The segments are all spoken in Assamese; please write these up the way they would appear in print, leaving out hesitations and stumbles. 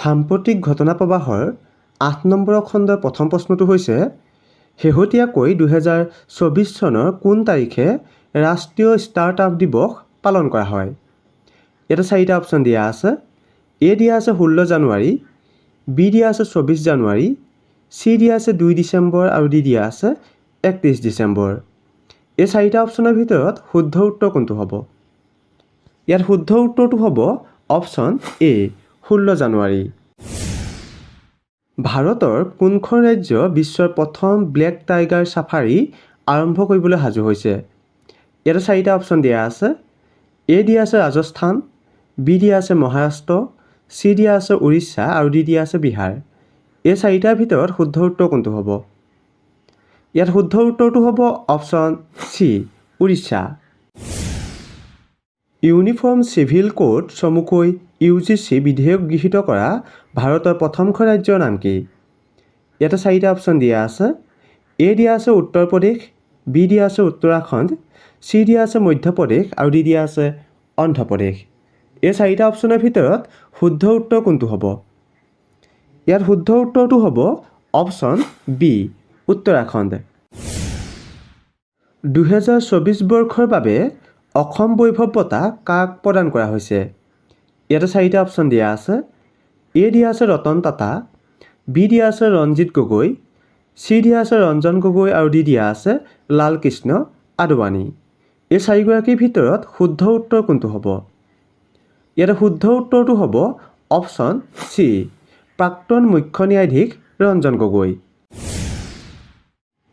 সাম্প্ৰতিক ঘটনা প্ৰবাহৰ ৮ নম্বৰ খণ্ডৰ প্ৰথম প্ৰশ্নটো হৈছে, শেহতীয়াকৈ ২০২৪ চনৰ কোন তাৰিখে ৰাষ্ট্ৰীয় ষ্টাৰ্টআপ দিৱস পালন কৰা হয়? ইয়াতে ৪টা অপশ্যন দিয়া আছে। এ দিয়া আছে ১৬ জানুৱাৰী, বি দিয়া আছে ২৪ জানুৱাৰী, চি দিয়া আছে ২ ডিচেম্বৰ আৰু ডি দিয়া আছে ৩১ ডিচেম্বৰ। এই ৪টা অপশ্যনৰ ভিতৰত শুদ্ধ উত্তৰ কোনটো হ'ব? ইয়াত শুদ্ধ উত্তৰটো হ'ব অপশ্যন এ ১৬ জানুৱাৰী। ভাৰতৰ কোনখন ৰাজ্য বিশ্বৰ প্ৰথম ব্লেক টাইগাৰ ছাফাৰী আৰম্ভ কৰিবলৈ সাজু হৈছে? ইয়াতে ৪টা অপশ্যন দিয়া আছে। এ দিয়া আছে ৰাজস্থান, বি দিয়া আছে মহাৰাষ্ট্ৰ, চি দিয়া আছে উৰিষ্যা আৰু ডি দিয়া আছে বিহাৰ। এই ৪টাৰ ভিতৰত শুদ্ধ উত্তৰ কোনটো হ'ব? ইয়াত শুদ্ধ উত্তৰটো হ'ব option C Orissa. Uniform civil code চমুকৈ UGC বিধেয়ক গৃহীত কৰা ভাৰতৰ প্ৰথমখন ৰাজ্যৰ নাম কি? ইয়াতে ৪টা অপশ্যন দিয়া আছে। এ দিয়া আছে উত্তৰ প্ৰদেশ, বি দিয়া আছে উত্তৰাখণ্ড, চি দিয়া আছে মধ্যপ্ৰদেশ আৰু ডি দিয়া আছে অন্ধ্ৰপ্ৰদেশ। এই ৪টা অপশ্যনৰ ভিতৰত শুদ্ধ উত্তৰ কোনটো হ'ব? ইয়াত শুদ্ধ উত্তৰটো হ'ব অপশ্যন বি উত্তৰাখণ্ড। ২০২৪ বৰ্ষৰ বাবে অসম বৈভৱ বঁটা কাক প্ৰদান কৰা হৈছে? ইয়াতে ৪টা অপশ্যন দিয়া আছে। এ দিয়া আছে ৰতন টাটা, বি দিয়া আছে ৰঞ্জিত গগৈ, চি দিয়া আছে ৰঞ্জন গগৈ আৰু ডি দিয়া আছে লালকৃষ্ণ আদৱানী। এই ৪গৰাকীৰ ভিতৰত শুদ্ধ উত্তৰ কোনটো হ'ব? ইয়াতে শুদ্ধ উত্তৰটো হ'ব অপশ্যন চি প্ৰাক্তন মুখ্য ন্যায়াধীশ ৰঞ্জন গগৈ।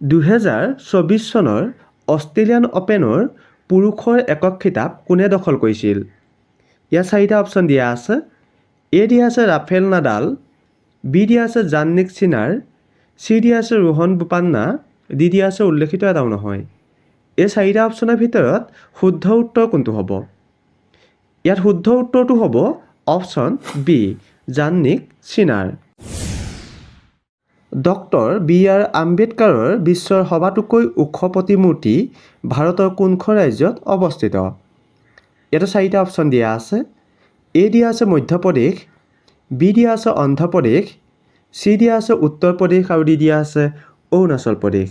২০২৪ চনৰ অষ্ট্ৰেলিয়ান অপেনৰ পুৰুষৰ একক খিতাপ কোনে দখল কৰিছিল? ইয়াত ৪টা অপশ্যন দিয়া আছে। এ দিয়া আছে ৰাফেল নাডাল, বি দিয়া আছে জাননিক চিনাৰ, চি দিয়া আছে ৰোহন বোপান্না, ডি দিয়া আছে উল্লেখিত এটাও নহয়। এই ৪টা অপশ্যনৰ ভিতৰত শুদ্ধ উত্তৰ কোনটো হ'ব? ইয়াত শুদ্ধ উত্তৰটো হ'ব অপশ্যন বি জাননিক চিনাৰ। Doctor B R. আম্বেদকাৰৰ বিশ্বৰ সবাতোকৈ ওখ প্ৰতিমূৰ্তি ভাৰতৰ কোনখন ৰাজ্যত অৱস্থিত? ইয়াতে ৪টা অপশ্যন দিয়া আছে। এ দিয়া আছে মধ্যপ্ৰদেশ, বি দিয়া আছে অন্ধ্ৰপ্ৰদেশ, চি দিয়া আছে উত্তৰ প্ৰদেশ আৰু ডি দিয়া আছে অৰুণাচল প্ৰদেশ।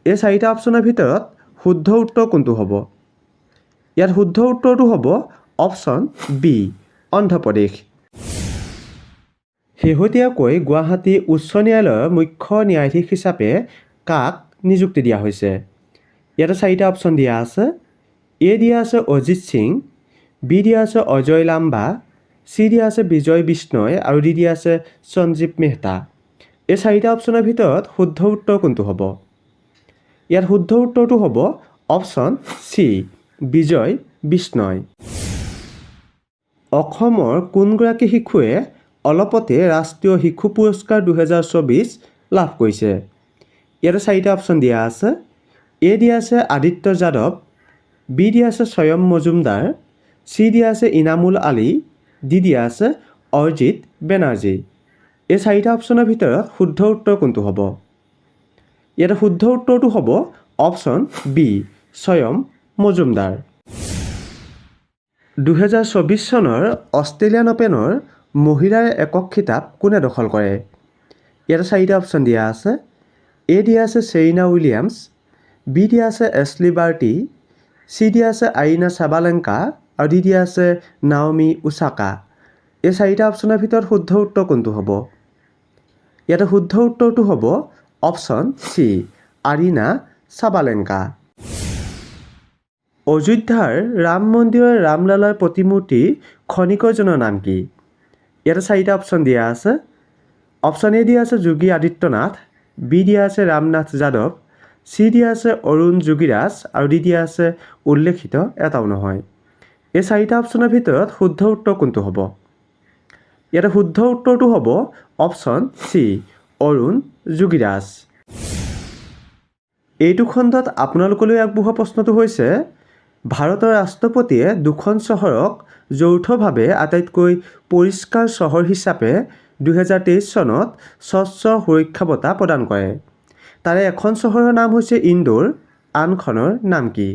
এই ৪টা অপশ্যনৰ ভিতৰত শুদ্ধ উত্তৰ কোনটো হ'ব? ইয়াত শুদ্ধ উত্তৰটো হ'ব অপশ্যন বি অন্ধ্ৰপ্ৰদেশ। শেহতীয়াকৈ গুৱাহাটী উচ্চ ন্যায়ালয়ৰ মুখ্য ন্যায়াধীশ হিচাপে কাক নিযুক্তি দিয়া হৈছে? ইয়াতে ৪টা অপশ্যন দিয়া আছে। এ দিয়া আছে অজিত সিং, বি দিয়া আছে অজয় লাম্বা, চি দিয়া আছে বিজয় বিষ্ণয় আৰু ডি দিয়া আছে সঞ্জীৱ মেহতা। এই ৪টা অপশ্যনৰ ভিতৰত শুদ্ধ উত্তৰ কোনটো হ'ব? ইয়াত শুদ্ধ উত্তৰটো হ'ব অপশ্যন চি বিজয় বিষ্ণয়। অসমৰ কোনগৰাকী শিশুৱে অলপতে ৰাষ্ট্ৰীয় শিশু পুৰস্কাৰ ২০২৪ লাভ কৰিছে? ইয়াতে ৪টা অপশ্যন দিয়া আছে। এ দিয়া আছে আদিত্য যাদৱ, বি দিয়া আছে স্বয়ম মজুমদাৰ, চি দিয়া আছে ইনামুল আলী, ডি দিয়া আছে অৰিজিত বেনাৰ্জী। এই ৪টা অপশ্যনৰ ভিতৰত শুদ্ধ উত্তৰ কোনটো হ'ব? ইয়াতে শুদ্ধ উত্তৰটো হ'ব অপশ্যন বি স্বয়ম মজুমদাৰ। ২০২৪ চনৰ অষ্ট্ৰেলিয়ান অপেনৰ মহিলাৰ একক খিতাপ কোনে দখল কৰে? ইয়াতে ৪টা অপশ্যন দিয়া আছে। এ দিয়া আছে ছেৰিনা উইলিয়ামছ, বি দিয়া আছে এছলি বাৰ্টি, চি দিয়া আছে আৰিনা চাবালেংকা আৰু ডি দিয়া আছে নাওমি ওছাকা। এই ৪টা অপশ্যনৰ ভিতৰত শুদ্ধ উত্তৰ কোনটো হ'ব? ইয়াতে শুদ্ধ উত্তৰটো হ'ব অপশ্যন চি আৰিনা চাবালেংকা। অযোধ্যাৰ ৰাম মন্দিৰৰ ৰামলালাৰ প্ৰতিমূৰ্তি খনিকৰজনৰ নাম কি? ইয়াতে ৪টা অপশ্যন দিয়া আছে। অপশ্যন এ দিয়া আছে যোগী আদিত্যনাথ, বি দিয়া আছে ৰামনাথ যাদৱ, চি দিয়া আছে অৰুণ যোগীৰাজ আৰু ডি দিয়া আছে উল্লেখিত এটাও নহয়। এই ৪টা অপশ্যনৰ ভিতৰত শুদ্ধ উত্তৰ কোনটো হ'ব? ইয়াতে শুদ্ধ উত্তৰটো হ'ব অপশ্যন চি অৰুণ যোগীৰাজ। এইটো খণ্ডত আপোনালোকলৈ আগবঢ়োৱা প্ৰশ্নটো হৈছে, ভাৰতৰ ৰাষ্ট্ৰপতিয়ে দুখন চহৰক যৌথভাৱে আটাইতকৈ পৰিষ্কাৰ চহৰ হিচাপে ২০২৩ চনত স্বচ্ছ সুৰক্ষা বঁটা প্ৰদান কৰে। তাৰে এখন চহৰৰ নাম হৈছে ইন্দোৰ, আনখনৰ নাম কি?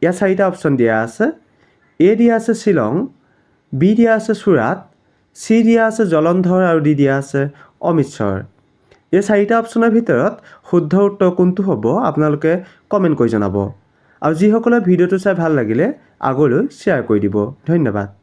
ইয়াত 4টা অপশ্যন দিয়া আছে। এ দিয়া আছে শ্বিলং, বি দিয়া আছে চুৰাট, চি দিয়া আছে জলন্ধৰ আৰু ডি দিয়া আছে অমৃতসৰ। এই 4টা অপশ্যনৰ ভিতৰত শুদ্ধ উত্তৰ কোনটো হ'ব আপোনালোকে কমেণ্ট কৰি জনাব। আৰু যিসকলে ভিডিঅ'টো চাই ভাল লাগিলে আগলৈ শ্বেয়াৰ কৰি দিব। ধন্যবাদ।